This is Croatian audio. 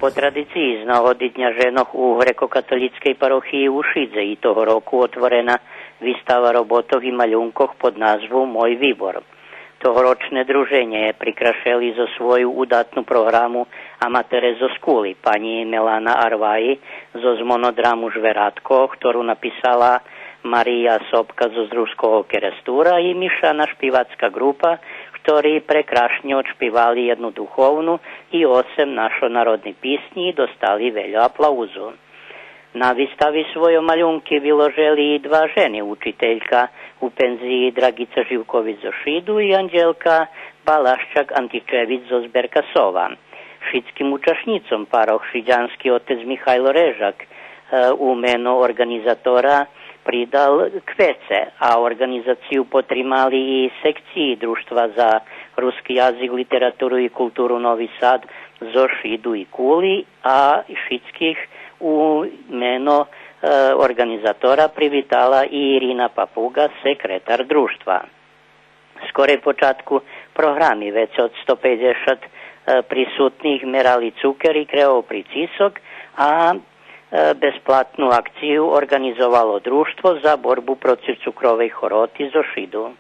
Po tradiciji z navodidnja ženoh u grekokatolickej parohiji u Šidze i toho roku otvorena výstava robotov i maljunkoh pod nazvu Moj výbor. Tohoročné druženje je prikrašeli zo svoju udatnu programu amatere zo skuli, pani Melana Arvaji zo monodramu Žveratko, ktorú napísala Marija Sobka zo Združského kerestúra i Mišana špivacká grupa, ktorí prekrašne odšpivali jednu duchovnu i 8 našonarodných písní dostali veľa aplauzu. Na výstavi svoje maľunky vyložili 2 ženy, učiteľka u penzii Dragica Živković zo Šidu i Anđelka Balaščak Antičević zo Zberkasova. Šidským účastnícom paroch šiďanský otec Michajlo Režak u meno organizatora pridal kvece, a organizáciu potrimali i sekciji Društva za ruski jazyk, literaturu i kulturu Novi Sad zo Šidu i Kuli, a šidskih u meno organizatora privitala i Irina Papuga, sekretar društva. Skore počatku programi već od 150 prisutnih merali cuker i kreo pricisok, a besplatnu akciju organizovalo društvo za borbu protiv cukrovej horoti zo Šidu.